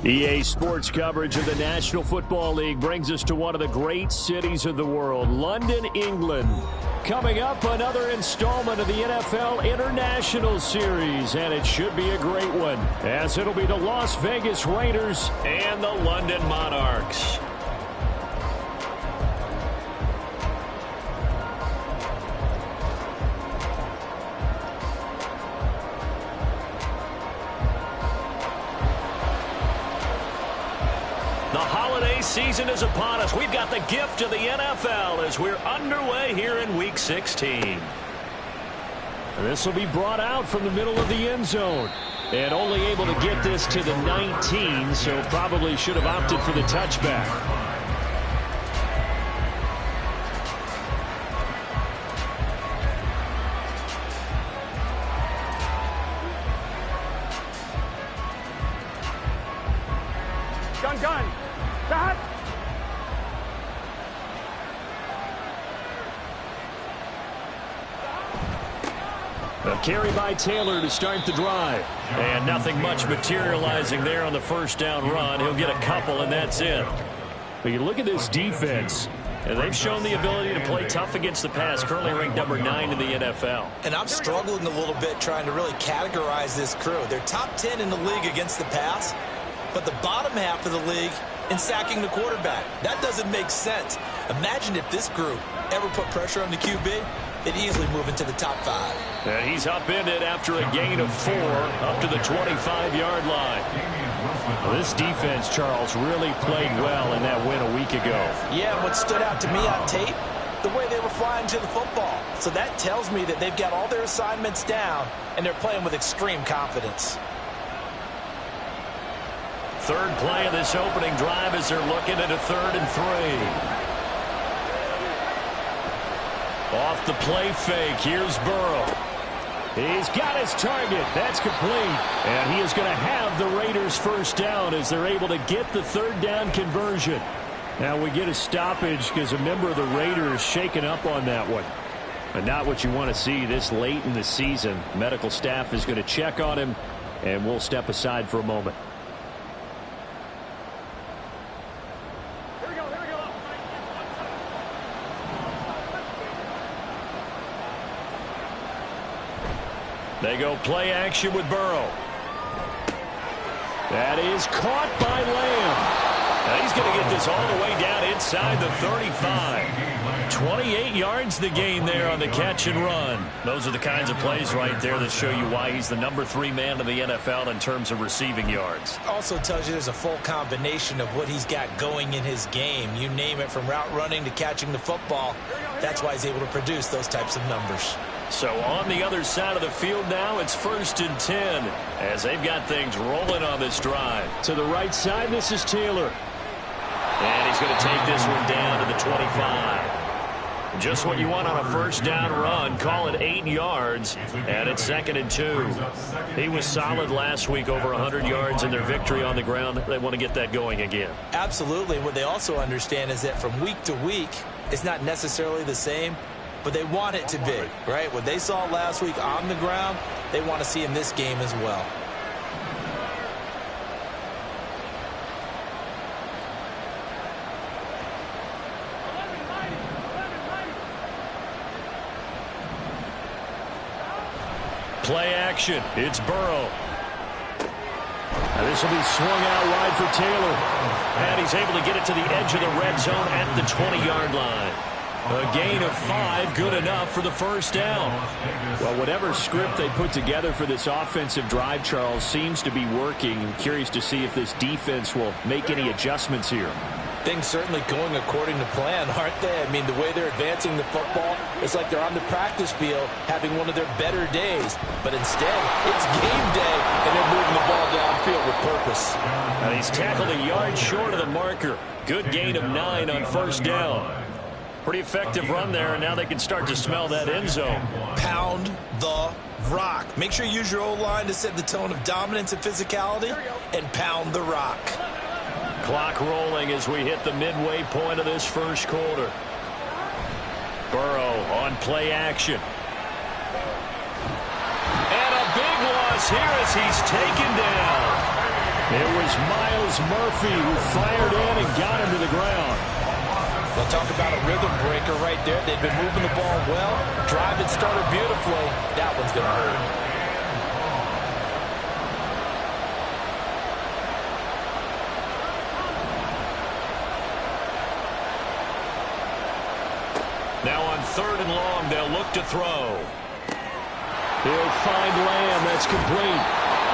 EA Sports coverage of the National Football League brings us to one of the great cities of the world, London, England. Coming up, another installment of the NFL International Series, and it should be a great one, as it'll be the Las Vegas Raiders and the London Monarchs. The holiday season is upon us. We've got the gift of the NFL as we're underway here in Week 16. This will be brought out from the middle of the end zone. And only able to get this to the 19, so probably should have opted for the touchback. Gun. Stop. A carry by Taylor to start the drive. And nothing much materializing there on the first down run. He'll get a couple, and that's it. But you look at this defense, and they've shown the ability to play tough against the pass, currently ranked number 9 in the NFL. And I'm struggling a little bit trying to really categorize this crew. They're top 10 in the league against the pass, but the bottom half of the league in sacking the quarterback. That doesn't make sense. Imagine if this group ever put pressure on the QB, they'd easily move into the top 5. And he's upended after a gain of 4 up to the 25-yard line. Well, this defense, Charles, really played well in that win a week ago. Yeah, what stood out to me on tape, the way they were flying to the football. So that tells me that they've got all their assignments down, and they're playing with extreme confidence. Third play of this opening drive as they're looking at a 3rd and 3. Off the play fake, here's Burrow. He's got his target. That's complete. And he is going to have the Raiders first down as they're able to get the 3rd down conversion. Now we get a stoppage because a member of the Raiders shaken up on that one. But not what you want to see this late in the season. Medical staff is going to check on him, and we'll step aside for a moment. They go play action with Burrow. That is caught by Lamb. Now he's going to get this all the way down inside the 35. 28 yards the gain there on the catch and run. Those are the kinds of plays right there that show you why he's the number 3 man in the NFL in terms of receiving yards. Also tells you there's a full combination of what he's got going in his game. You name it, from route running to catching the football. That's why he's able to produce those types of numbers. So on the other side of the field now, it's 1st and 10 as they've got things rolling on this drive. To the right side, this is Taylor. And he's going to take this one down to the 25. Just what you want on a first down run. Call it 8 yards, and it's 2nd and 2. He was solid last week, over 100 yards in their victory on the ground. They want to get that going again. Absolutely. What they also understand is that from week to week, it's not necessarily the same, but they want it to be, right? What they saw last week on the ground, they want to see in this game as well. Play action. It's Burrow. Now this will be swung out wide for Taylor. And he's able to get it to the edge of the red zone at the 20-yard line. A gain of 5, good enough for the first down. Well, whatever script they put together for this offensive drive, Charles, seems to be working. I'm curious to see if this defense will make any adjustments here. Things certainly going according to plan, aren't they? I mean, the way they're advancing the football, it's like they're on the practice field having one of their better days. But instead, it's game day, and they're moving the ball downfield with purpose. And he's tackled a yard short of the marker. Good gain of 9 on first down. Pretty effective run there, and now they can start to smell that end zone. Pound the rock. Make sure you use your O-line to set the tone of dominance and physicality, and pound the rock. Clock rolling as we hit the midway point of this first quarter. Burrow on play action. And a big loss here as he's taken down. It was Miles Murphy who fired in and got him to the ground. Well, talk about a rhythm breaker right there. They've been moving the ball well. Drive it started beautifully. That one's going to hurt. Now on 3rd and long, they'll look to throw. He'll find Lamb. That's complete.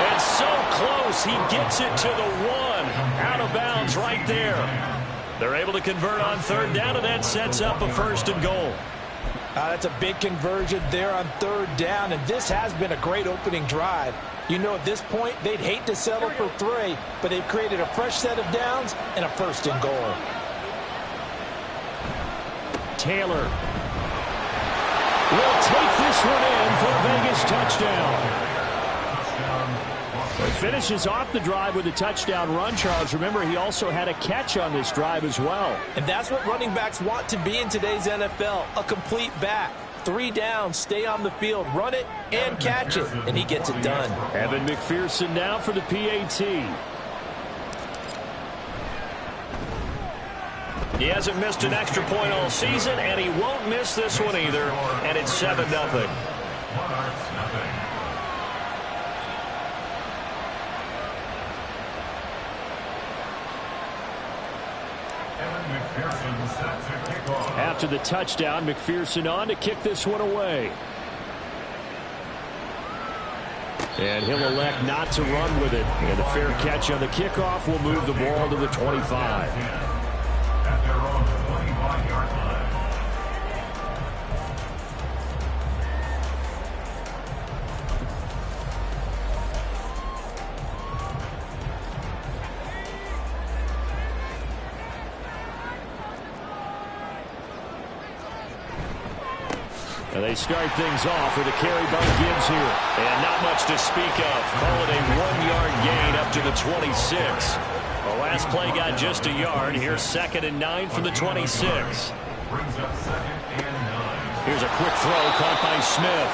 And so close, he gets it to the 1. Out of bounds right there. They're able to convert on 3rd down, and that sets up a 1st and goal. That's a big conversion there on 3rd down, and this has been a great opening drive. You know, at this point, they'd hate to settle for 3, but they've created a fresh set of downs and a 1st and goal. Taylor will take this one in for a Vegas touchdown. It finishes off the drive with a touchdown run, Charles. Remember, he also had a catch on this drive as well. And that's what running backs want to be in today's NFL, a complete back. 3 downs, stay on the field, run it, and catch it, and he gets it done. Evan McPherson now for the PAT. He hasn't missed an extra point all season, and he won't miss this one either, and it's 7-0. After the touchdown, McPherson on to kick this one away. And he'll elect not to run with it. And a fair catch on the kickoff will move the ball to the 25. At their own 25-yard line. And they start things off with a carry by Gibbs here. And not much to speak of. Call it a 1-yard gain up to the 26. The last play got just a yard. Here's 2nd and 9 from the 26. Here's a quick throw caught by Smith.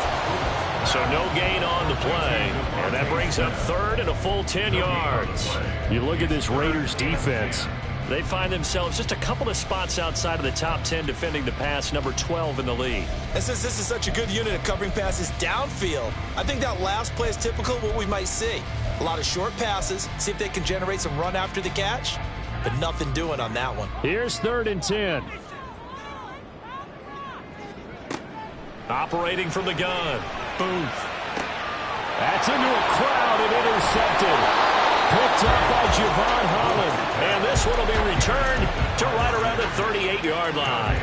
So no gain on the play. And that brings up 3rd and a full 10 yards. You look at this Raiders defense. They find themselves just a couple of spots outside of the top 10 defending the pass, number 12 in the league. And since this is such a good unit of covering passes downfield, I think that last play is typical of what we might see. A lot of short passes, see if they can generate some run after the catch, but nothing doing on that one. Here's 3rd and 10. Operating from the gun. Booth. That's into a crowd and intercepted. Picked up by Javon Holland. And this one will be returned to right around the 38-yard line.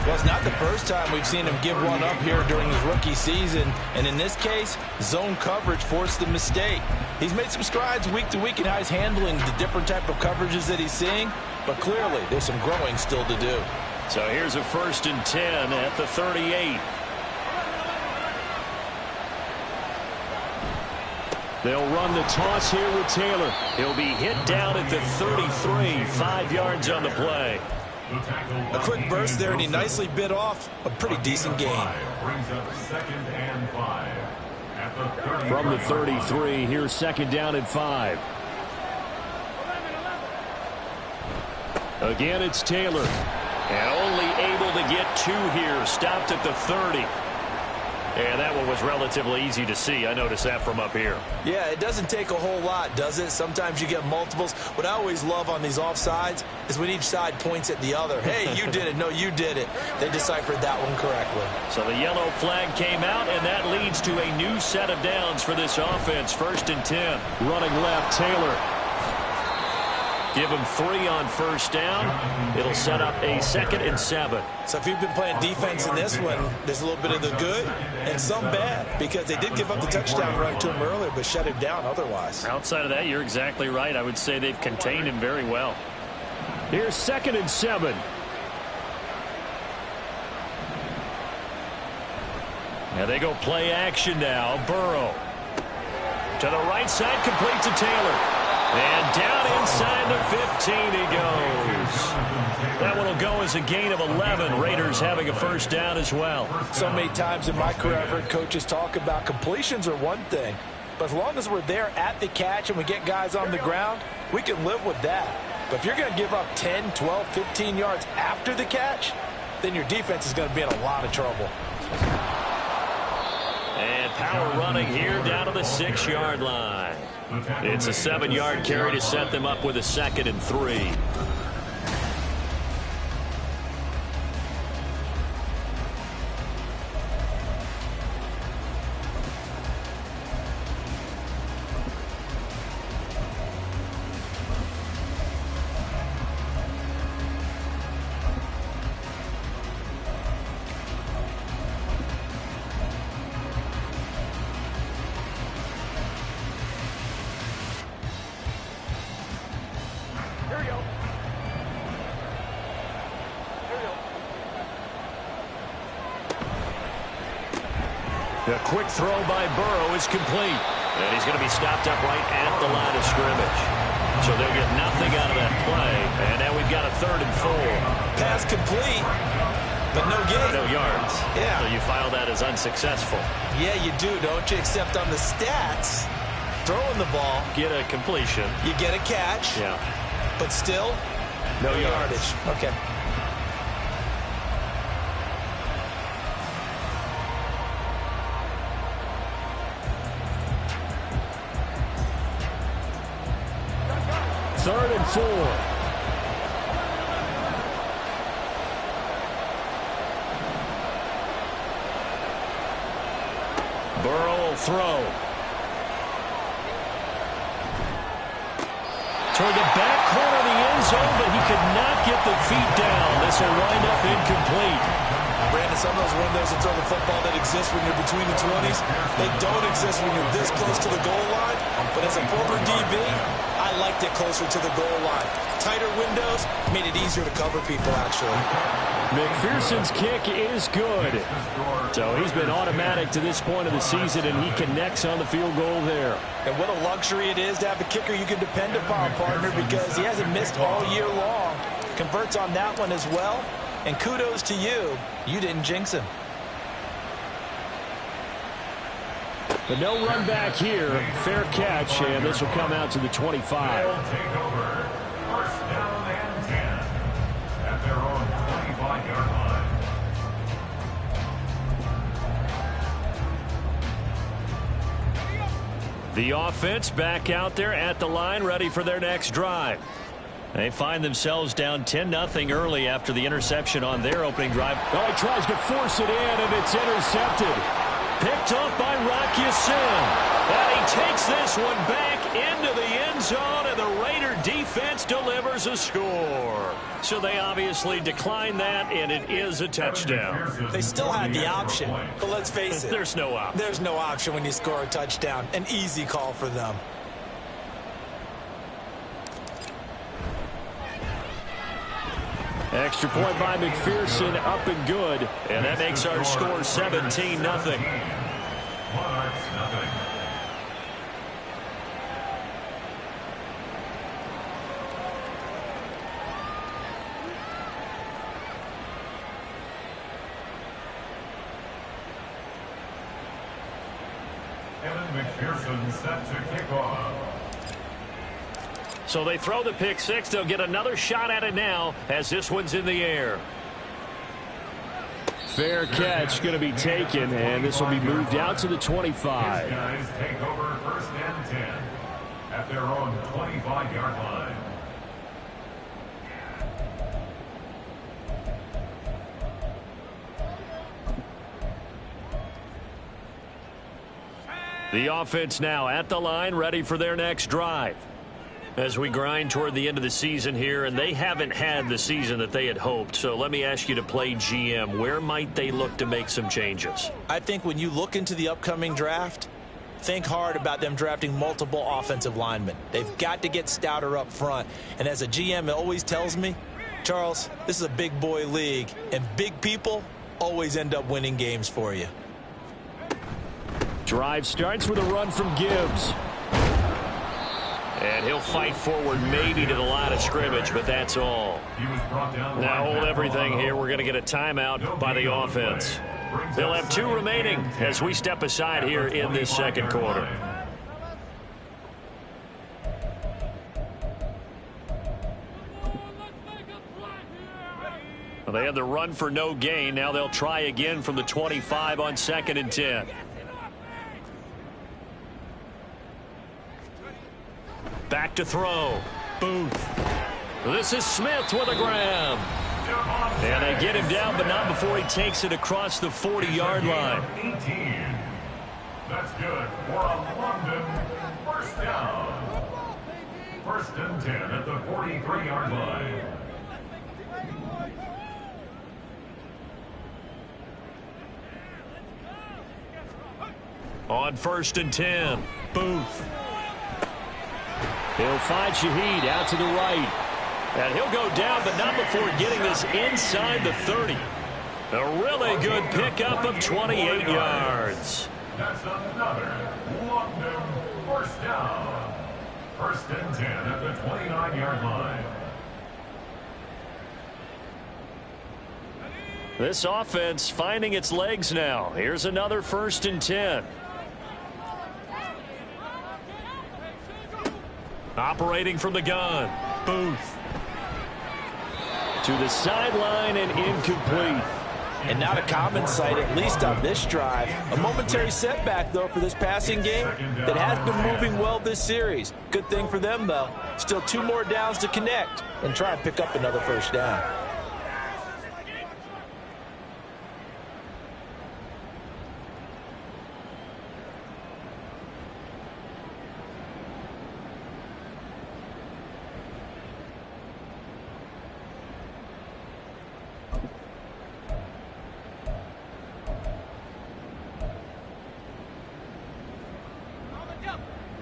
Well, it's not the first time we've seen him give one up here during his rookie season. And in this case, zone coverage forced the mistake. He's made some strides week to week in how he's handling the different type of coverages that he's seeing. But clearly, there's some growing still to do. So here's a 1st and 10 at the 38. They'll run the toss here with Taylor. He'll be hit down at the 33, 5 yards on the play. A quick burst there, and he nicely bit off a pretty decent gain. From the 33, here's 2nd down and 5. Again, it's Taylor. And only able to get 2 here. Stopped at the 30. And that one was relatively easy to see. I noticed that from up here. Yeah, it doesn't take a whole lot, does it? Sometimes you get multiples. What I always love on these offsides is when each side points at the other. Hey, you did it. No, you did it. They deciphered that one correctly. So the yellow flag came out, and that leads to a new set of downs for this offense. 1st and 10. Running left, Taylor. Give him 3 on 1st down. It'll set up a 2nd and 7. So if you've been playing defense in this one, there's a little bit of the good and some bad, because they did give up the touchdown run to him earlier, but shut him down otherwise. Outside of that, you're exactly right. I would say they've contained him very well. Here's 2nd and 7. And they go play action now. Burrow. To the right side, complete to Taylor. And down inside the 15 he goes. That one will go as a gain of 11. Raiders having a 1st down as well. So many times in my career I've heard coaches talk about completions are one thing, But as long as we're there at the catch and we get guys on the ground, we can live with that. But if you're going to give up 10, 12, 15 yards after the catch, then your defense is going to be in a lot of trouble. And power running here down to the 6-yard line. It's a 7-yard carry to set them up with a 2nd and 3. The quick throw by Burrow is complete. And he's going to be stopped up right at the line of scrimmage. So they'll get nothing out of that play. And now we've got a 3rd and 4. Pass complete, but no gain. No yards. Yeah. So you file that as unsuccessful. Yeah, you do, don't you? Except on the stats, throwing the ball. Get a completion. You get a catch. Yeah. But still, no yardage. Okay. Third and 4. Burrow will throw. Toward the back corner of the end zone, but he could not get the feet down. This will wind up incomplete. Brandon, some of those windows to throw the football that exist when you're between the 20s, they don't exist when you're this close to the goal line. But as a former DB, I liked it closer to the goal line. Tighter windows made it easier to cover people, actually. McPherson's kick is good. So he's been automatic to this point of the season, and he connects on the field goal there. And what a luxury it is to have a kicker you can depend upon, partner, because he hasn't missed all year long. Converts on that one as well. And kudos to you. You didn't jinx him. But no run back here. Fair catch, and this will come out to the 25. They'll take over. First down and 10 at their own 25-yard line. The offense back out there at the line, ready for their next drive. They find themselves down 10-0 early after the interception on their opening drive. Oh, he tries to force it in, and it's intercepted. Picked up by Rocky Sin. And he takes this one back into the end zone, and the Raider defense delivers a score. So they obviously declined that, and it is a touchdown. They still had the option, but let's face it. There's no option. There's no option when you score a touchdown. An easy call for them. Extra point by McPherson, up and good. And that makes our score 17-0. Monarchs 0. McPherson set to kick off. So they throw the pick six. They'll get another shot at it now as this one's in the air. Fair catch going to be taken, and this will be moved out to the 25. These guys take over first and 10 at their own 25-yard line. The offense now at the line, ready for their next drive. As we grind toward the end of the season here, and they haven't had the season that they had hoped. So let me ask you to play GM. Where might they look to make some changes? I think when you look into the upcoming draft, think hard about them drafting multiple offensive linemen. They've got to get stouter up front. And as a GM, it always tells me, Charles, this is a big boy league, and big people always end up winning games for you. Drive starts with a run from Gibbs. And he'll fight forward maybe to the line of scrimmage, but that's all. Now hold everything here. We're going to get a timeout by the offense. They'll have 2 remaining as we step aside here in this second quarter. Well, they had the run for no gain. Now they'll try again from the 25 on 2nd and 10. Back to throw. Booth. This is Smith with a grab. And they get him down, but not before he takes it across the 40-yard line. 18. That's good for a London first down. 1st and 10 at the 43-yard line. On 1st and 10, Booth. He'll find Shaheed out to the right. And he'll go down, but not before getting this inside the 30. A really good pickup of 28 yards. That's another London first down. 1st and 10 at the 29-yard line. This offense finding its legs now. Here's another 1st and 10. Operating from the gun, Booth. To the sideline and incomplete. And not a common sight, at least on this drive. A momentary setback, though, for this passing game that has been moving well this series. Good thing for them, though. Still 2 more downs to connect and try and pick up another first down.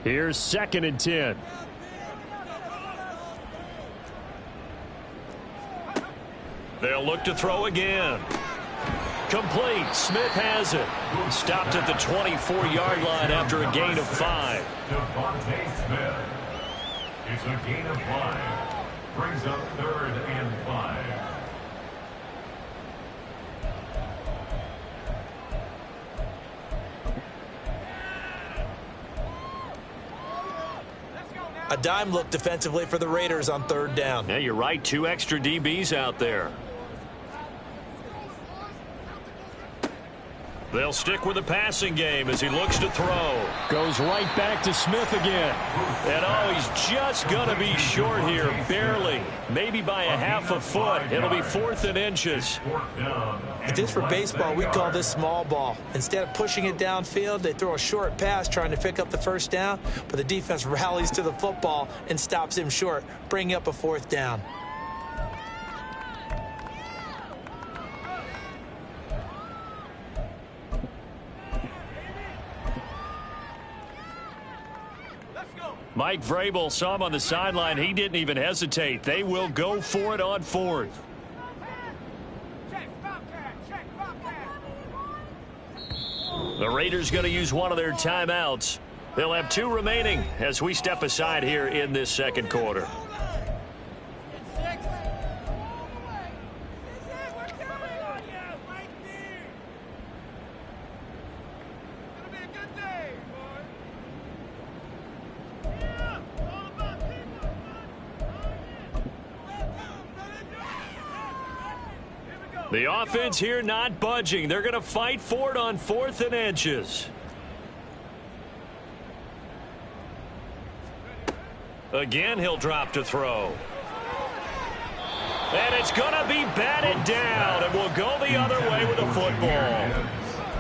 Here's 2nd and 10. They'll look to throw again. Complete. Smith has it. Stopped at the 24-yard line after a gain of 5. Devontae Smith. It's a gain of 5. Brings up 3rd and 5. A dime look defensively for the Raiders on 3rd down. Yeah, you're right. 2 extra DBs out there. They'll stick with the passing game as he looks to throw. Goes right back to Smith again. And oh, he's just going to be short here, barely. Maybe by a half a foot. It'll be 4th and inches. If this were baseball, we call this small ball. Instead of pushing it downfield, they throw a short pass trying to pick up the 1st down, but the defense rallies to the football and stops him short, bringing up a 4th down. Mike Vrabel saw him on the sideline. He didn't even hesitate. They will go for it on 4th. The Raiders going to use one of their timeouts. They'll have 2 remaining as we step aside here in this 2nd quarter. The offense here not budging. They're going to fight for it on 4th and inches. Again, he'll drop to throw. And it's going to be batted down, and we'll go the other way with the football.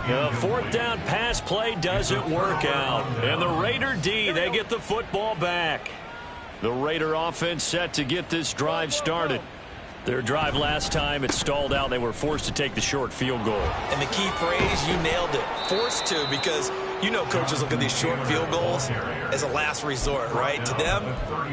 The 4th down pass play doesn't work out. And the Raider D, they get the football back. The Raider offense set to get this drive started. Their drive last time, it stalled out. They were forced to take the short field goal. And the key phrase, you nailed it. Forced to, because you know coaches look at these short field goals as a last resort, right? To them,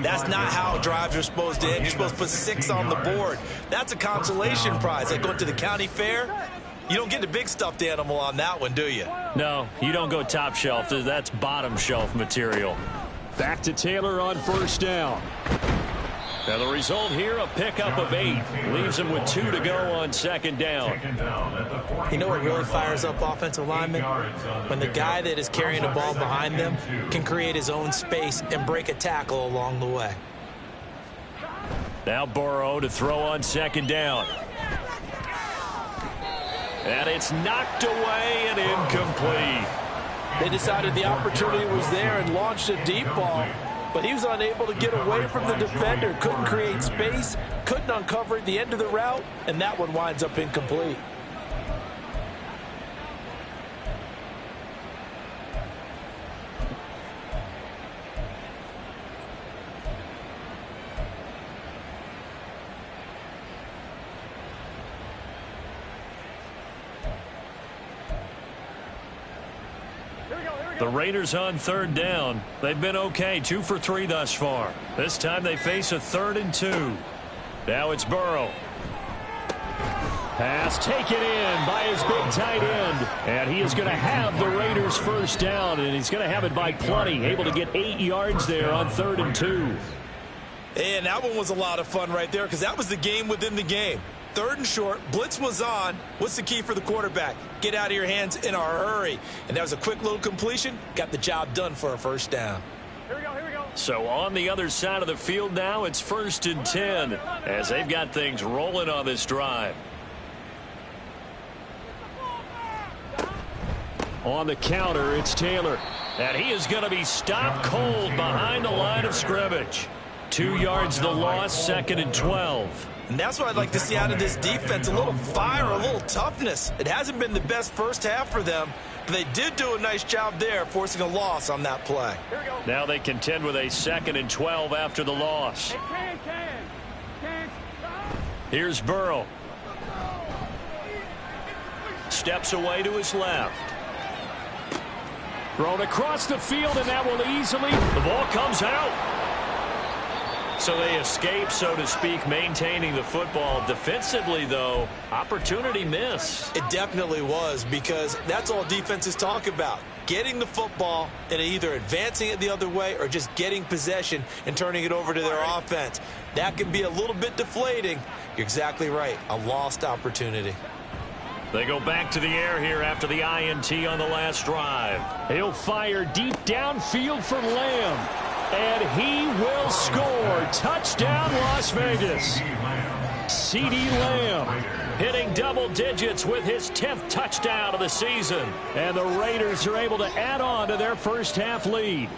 that's not how drives are supposed to end. You're supposed to put 6 on the board. That's a consolation prize. Like going to the county fair, you don't get the big stuffed animal on that one, do you? No, you don't go top shelf. That's bottom shelf material. Back to Taylor on 1st down. Now the result here, a pickup of 8. Leaves him with 2 to go on 2nd down. You know what really fires up offensive linemen? When the guy that is carrying the ball behind them can create his own space and break a tackle along the way. Now Burrow to throw on 2nd down. And it's knocked away and incomplete. They decided the opportunity was there and launched a deep ball, but he was unable to get away from the defender, couldn't create space, couldn't uncover the end of the route, and that one winds up incomplete. The Raiders on third down. They've been okay, 2 for 3 thus far. This time they face a 3rd and 2. Now it's Burrow. Pass taken in by his big tight end. And he is going to have the Raiders first down, and he's going to have it by plenty. Able to get 8 yards there on 3rd and 2. And that one was a lot of fun right there because that was the game within the game. 3rd and short, blitz was on. What's the key for the quarterback? Get out of your hands in a hurry. And that was a quick little completion. Got the job done for a first down. Here we go, here we go. So on the other side of the field now, it's 1st and 10 as they've got things rolling on this drive. On the counter, it's Taylor. And he is going to be stopped cold behind the line of scrimmage. 2 yards the loss, 2nd and 12. And that's what I'd like to see out of this defense, a little fire, a little toughness. It hasn't been the best first half for them, but they did do a nice job there, forcing a loss on that play. Here we go. Now they contend with a 2nd and 12 after the loss. Hey, Can. Here's Burrow. Steps away to his left. Thrown across the field, and that will easily. The ball comes out. So they escape, so to speak, maintaining the football. Defensively, though, opportunity miss. It definitely was, because that's all defenses talk about. Getting the football and either advancing it the other way or just getting possession and turning it over to their offense. That can be a little bit deflating. You're exactly right. A lost opportunity. They go back to the air here after the INT on the last drive. He'll fire deep downfield for Lamb. And he will score. Touchdown, Las Vegas. CeeDee Lamb hitting double digits with his 10th touchdown of the season. And the Raiders are able to add on to their first half lead.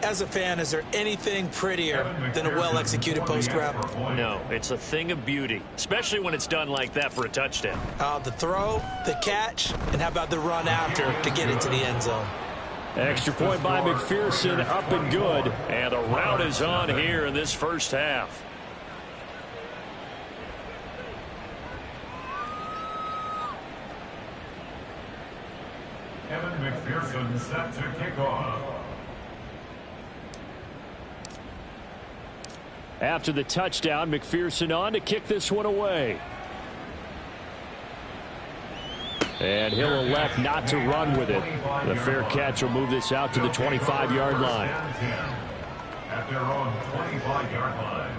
As a fan, is there anything prettier than a well-executed post route? No, it's a thing of beauty, especially when it's done like that for a touchdown. The throw, the catch, and how about the run after to get into the end zone? Extra point by McPherson, up and good. And the route is on here in this first half. Evan McPherson set to kick off. After the touchdown, McPherson on to kick this one away. And he'll elect not to run with it. The fair catch will move this out to the 25-yard line. At their own 25-yard line.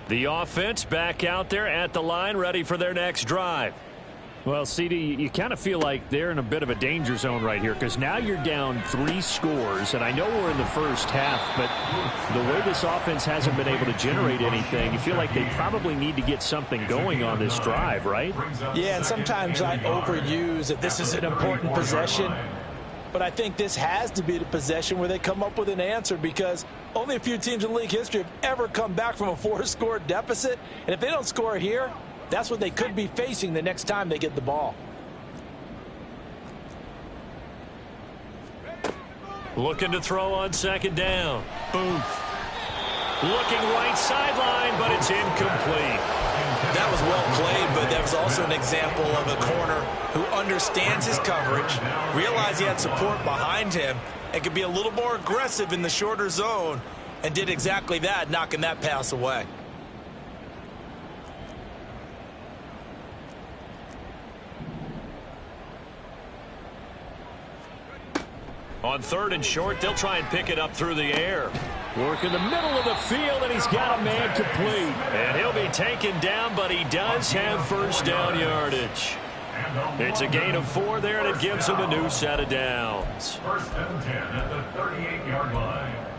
The offense back out there at the line, ready for their next drive. Well, CD, you kind of feel like they're in a bit of a danger zone right here because now you're down 3 scores, and I know we're in the first half, but the way this offense hasn't been able to generate anything, you feel like they probably need to get something going on this drive, right? Yeah, and sometimes I overuse that this is an important possession, but I think this has to be the possession where they come up with an answer because only a few teams in league history have ever come back from a 4-score deficit, and if they don't score here, that's what they could be facing the next time they get the ball. Looking to throw on 2nd down. Booth. Looking right sideline, but it's incomplete. That was well played, but that was also an example of a corner who understands his coverage, realized he had support behind him, and could be a little more aggressive in the shorter zone, and did exactly that, knocking that pass away. On 3rd and short, they'll try and pick it up through the air. Work in the middle of the field, and he's got a man complete. And he'll be taken down, but he does have first down yardage. It's a gain of 4 there, and it gives them a new set of downs. First and 10 at the 38-yard line.